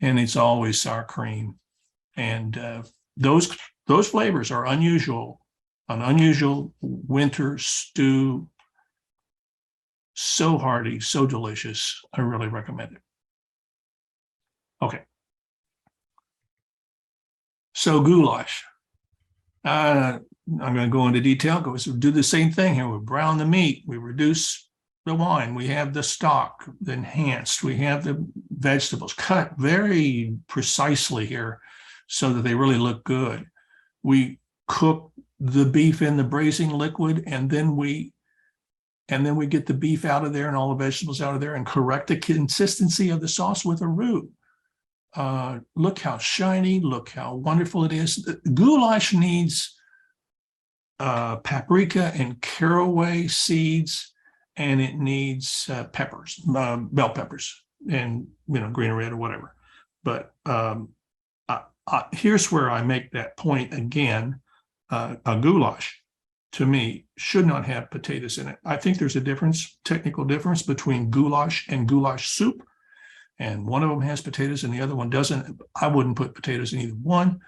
and it's always sour cream. And those flavors are unusual, an unusual winter stew. So hearty, so delicious. I really recommend it. Okay. So goulash. I'm going to go into detail. Do the same thing here. We brown the meat. We reduce the wine. We have the stock enhanced. We have the vegetables cut very precisely here so that they really look good. We cook the beef in the braising liquid, and then we get the beef out of there and all the vegetables out of there and correct the consistency of the sauce with a roux. Look how shiny, look how wonderful it is. The goulash needs paprika and caraway seeds, and it needs peppers, bell peppers, and green or red or whatever. But here's where I make that point again. A goulash, to me, should not have potatoes in it. I think there's a technical difference between goulash and goulash soup. And one of them has potatoes and the other one doesn't. I wouldn't put potatoes in either one.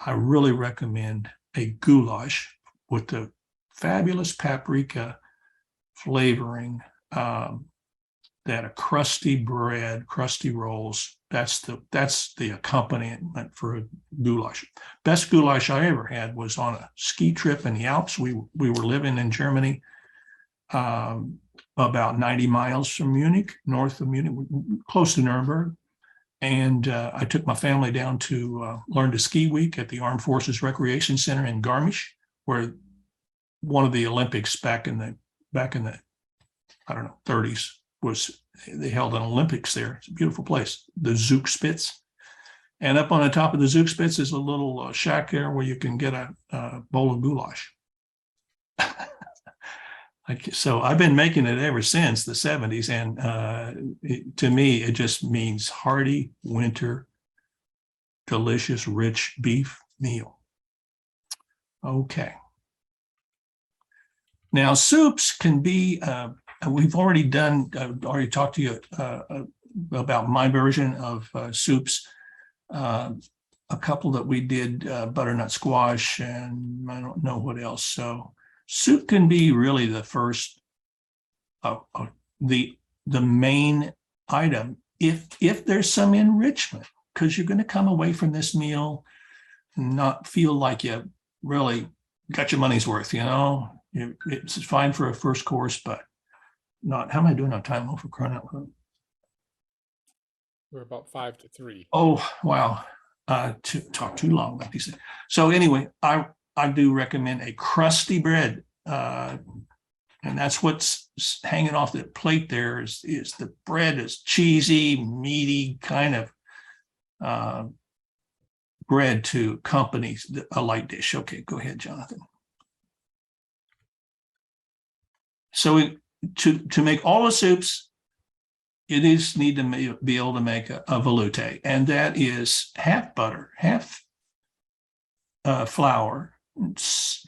I really recommend a goulash with the fabulous paprika flavoring, that a crusty bread, crusty rolls, that's the accompaniment for a goulash. Best goulash I ever had was on a ski trip in the Alps. We were living in Germany, about 90 miles from Munich, north of Munich, close to Nuremberg. And I took my family down to learn to ski week at the Armed Forces Recreation Center in Garmisch, where one of the Olympics back in the I don't know 30s they held an Olympics there. It's a beautiful place, the Zugspitze. And up on the top of the Zugspitze is a little shack there where you can get a bowl of goulash. So I've been making it ever since the 70s. And to me, it just means hearty winter, delicious, rich beef meal. Okay. Now, soups can be, we've already talked to you about my version of soups. A couple that we did, butternut squash, and I don't know what else. So soup can be really the first, the main item if there's some enrichment, because you're going to come away from this meal and not feel like you really got your money's worth. It's fine for a first course, but not. How am I doing on time? For crying out loud. We're about 5 to 3. Oh, wow. To talk too long, like you said. So anyway, I do recommend a crusty bread. And that's what's hanging off the plate there is the bread is cheesy, meaty kind of bread to accompany a light dish. Okay, go ahead, Jonathan. So to make all the soups, you just need to be able to make a velouté, and that is half butter, half flour,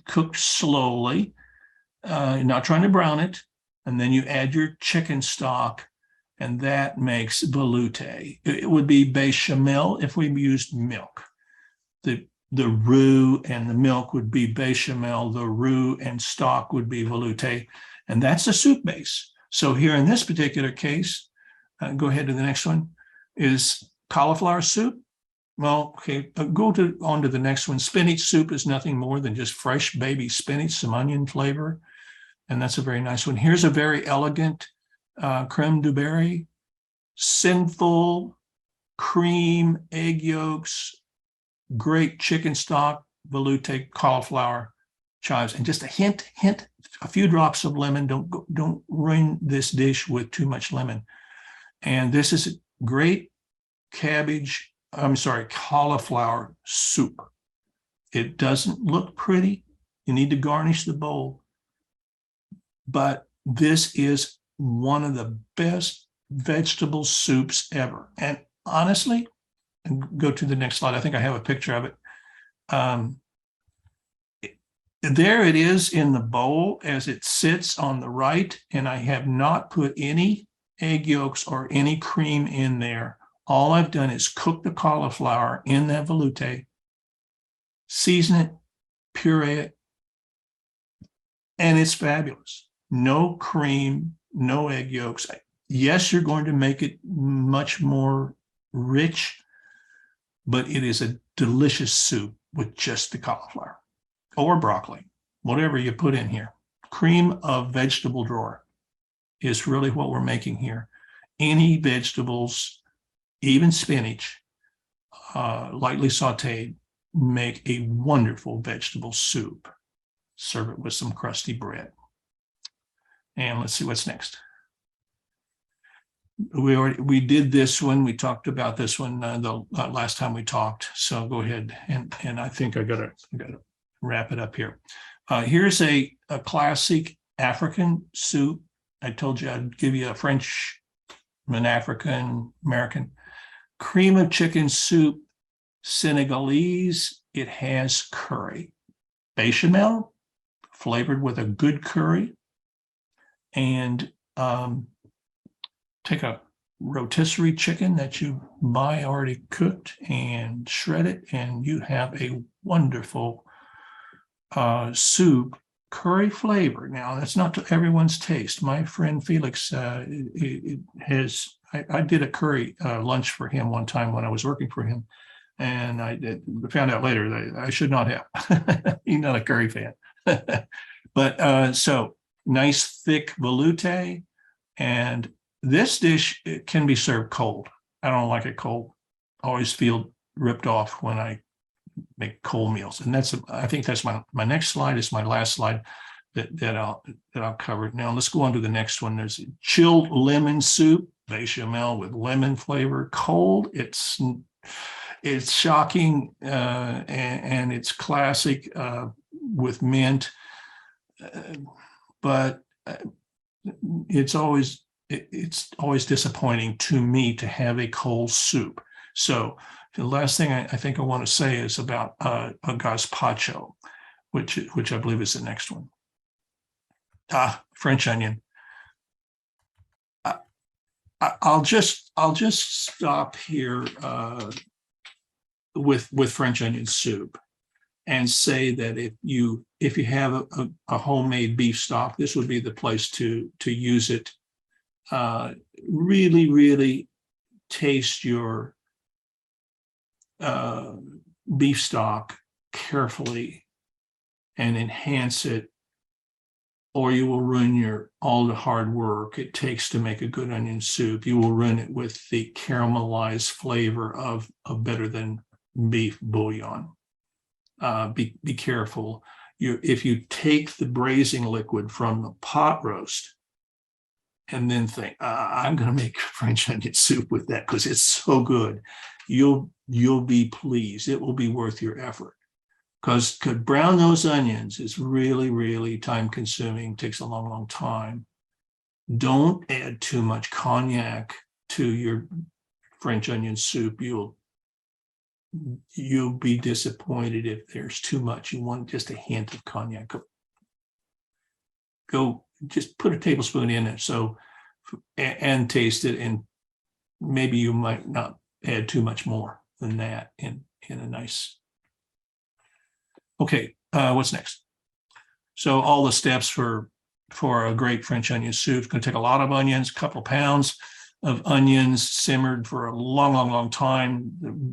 cooked slowly. You're not trying to brown it, and then you add your chicken stock, and that makes velouté. It would be bechamel if we used milk. The roux and the milk would be bechamel. The roux and stock would be velouté, and that's the soup base. So here in this particular case, go ahead to the next one, is cauliflower soup. Well, okay, on to the next one. Spinach soup is nothing more than just fresh baby spinach, some onion flavor, and that's a very nice one. Here's a very elegant creme de berry, sinful cream, egg yolks, great chicken stock, velouté, cauliflower, chives, and just a hint, a few drops of lemon. Don't ruin this dish with too much lemon. And this is great cauliflower soup. It doesn't look pretty. You need to garnish the bowl. But this is one of the best vegetable soups ever. And honestly, and go to the next slide. I think I have a picture of it. there it is in the bowl as it sits on the right, and I have not put any egg yolks or any cream in there. All I've done is cook the cauliflower in that veloute, season it, puree it, and it's fabulous. No cream, no egg yolks. Yes, you're going to make it much more rich, but it is a delicious soup with just the cauliflower or broccoli, whatever you put in here. Cream of vegetable drawer is really what we're making here. Any vegetables, even spinach, lightly sauteed, make a wonderful vegetable soup. Serve it with some crusty bread. And let's see what's next. We did this one. We talked about this one the last time we talked. So go ahead and I think I gotta wrap it up here. Here's a classic African soup. I told you I'd give you a French, an African, American. Cream of chicken soup, Senegalese. It has curry, bechamel, flavored with a good curry, and take a rotisserie chicken that you buy already cooked and shred it, and you have a wonderful soup, curry flavor. Now, that's not to everyone's taste. My friend Felix I did a curry lunch for him one time when I was working for him, and I found out later that I should not have. He's not a curry fan. But so nice thick veloute, and this dish, it can be served cold. I don't like it cold. I always feel ripped off when I make cold meals. And I think that's my next slide is my last slide that I'll cover. Now let's go on to the next one. There's chilled lemon soup, bechamel with lemon flavor, cold. It's shocking and it's classic with mint, but it's always disappointing to me to have a cold soup. So the last thing I think I want to say is about a gazpacho, which I believe is the next one. French onion. I'll just stop here with French onion soup and say that if you have a homemade beef stock, this would be the place to use it. Really, really taste your beef stock carefully and enhance it, or you will ruin all the hard work it takes to make a good onion soup. You will ruin it with the caramelized flavor of better than beef bouillon. Be careful. If you take the braising liquid from the pot roast and then think, I'm going to make French onion soup with that because it's so good, you'll be pleased. It will be worth your effort. Because brown those onions is really, really time consuming, takes a long, long time. Don't add too much cognac to your French onion soup. You'll be disappointed if there's too much. You want just a hint of cognac. Go just put a tablespoon in it and taste it, and maybe you might not add too much more than that in a nice. Okay, what's next? So all the steps for a great French onion soup. It's going to take a lot of onions, a couple of pounds of onions simmered for a long, long, long time.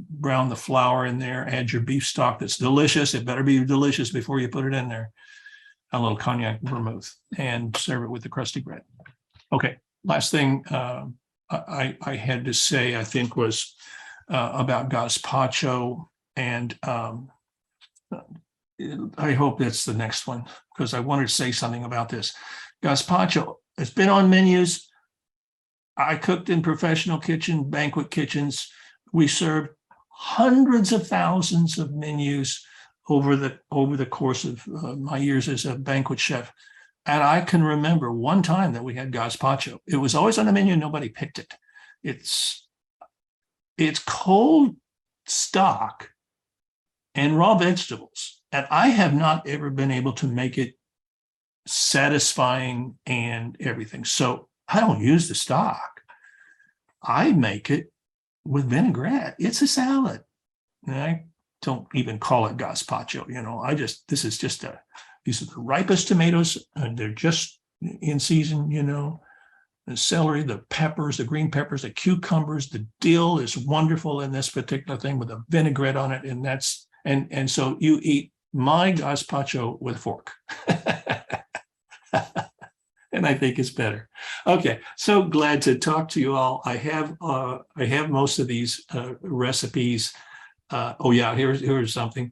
Brown the flour in there. Add your beef stock that's delicious. It better be delicious before you put it in there. A little cognac vermouth, and serve it with the crusty bread. Okay, last thing I had to say, I think, was about gazpacho, and I hope that's the next one because I wanted to say something about this. Gazpacho, it's been on menus. I cooked in professional kitchen, banquet kitchens. We served hundreds of thousands of menus over the course of my years as a banquet chef. And I can remember one time that we had gazpacho. It was always on the menu, nobody picked it. It's cold stock and raw vegetables. And I have not ever been able to make it satisfying and everything. So I don't use the stock. I make it with vinaigrette. It's a salad. And I don't even call it gazpacho. This is just these are the ripest tomatoes, and they're just in season, the celery, the peppers, the green peppers, the cucumbers, the dill is wonderful in this particular thing with a vinaigrette on it. And so you eat my gazpacho with a fork. And I think it's better. Okay, so glad to talk to you all. I have most of these recipes. Here's something.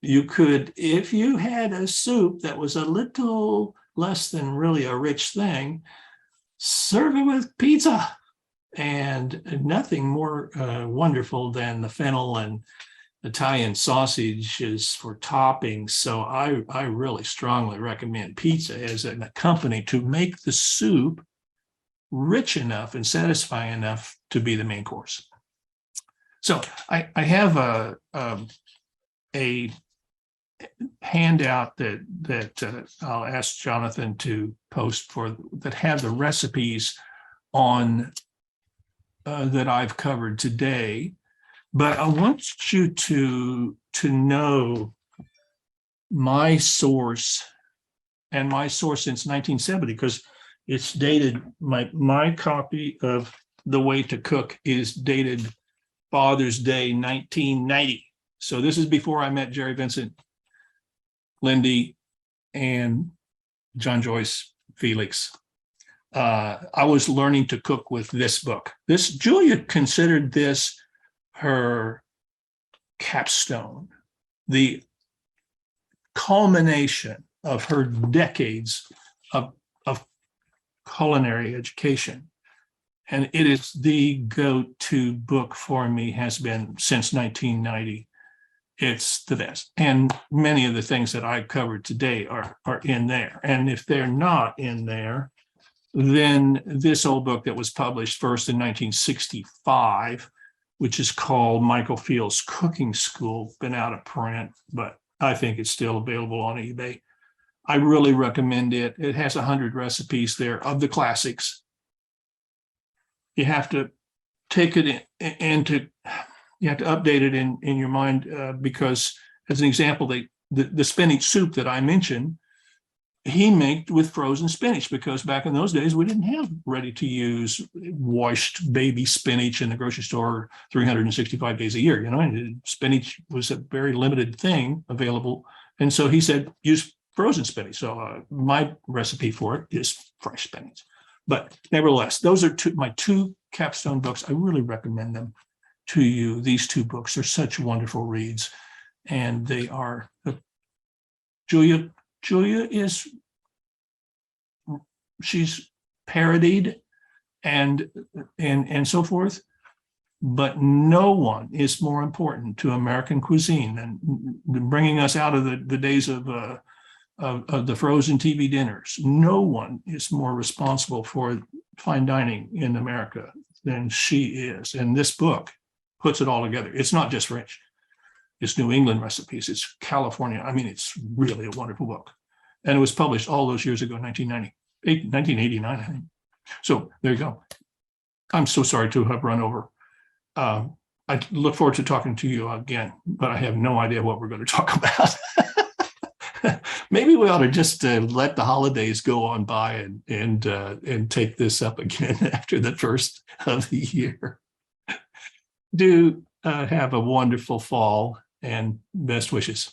You could, if you had a soup that was a little less than really a rich thing, serve it with pizza. And nothing more wonderful than the fennel and Italian sausages for toppings. So I really strongly recommend pizza as an accompaniment to make the soup rich enough and satisfying enough to be the main course. So I have a handout that I'll ask Jonathan to post for that have the recipes on that I've covered today. But I want you to know my source, and my source since 1970, because it's dated, my copy of The Way to Cook is dated Father's Day 1990. So this is before I met Jerry Vincent, Lindy, and John Joyce Felix. I was learning to cook with this book. Julia considered this her capstone, the culmination of her decades of culinary education. And it is the go-to book for me, has been since 1990. It's the best. And many of the things that I covered today are in there. And if they're not in there, then this old book that was published first in 1965, which is called Michael Field's Cooking School, been out of print, but I think it's still available on eBay. I really recommend it. It has 100 recipes there of the classics. You have to take it you have to update it in your mind because, as an example, the spinach soup that I mentioned, he made with frozen spinach, because back in those days, we didn't have ready-to-use washed baby spinach in the grocery store 365 days a year. Spinach was a very limited thing available. And so he said, use frozen spinach. So my recipe for it is fresh spinach. But nevertheless, those are my two capstone books. I really recommend them to you. These two books are such wonderful reads. And they are, Julia is, she's parodied and so forth, but no one is more important to American cuisine than bringing us out of the days of the frozen TV dinners. No one is more responsible for fine dining in America than she is. And this book puts it all together. It's not just French. It's New England recipes. It's California. I mean, it's really a wonderful book. And it was published all those years ago, 1989, I think. So there you go. I'm so sorry to have run over. I look forward to talking to you again, but I have no idea what we're going to talk about. Maybe we ought to just let the holidays go on by and take this up again after the first of the year. Do have a wonderful fall and best wishes.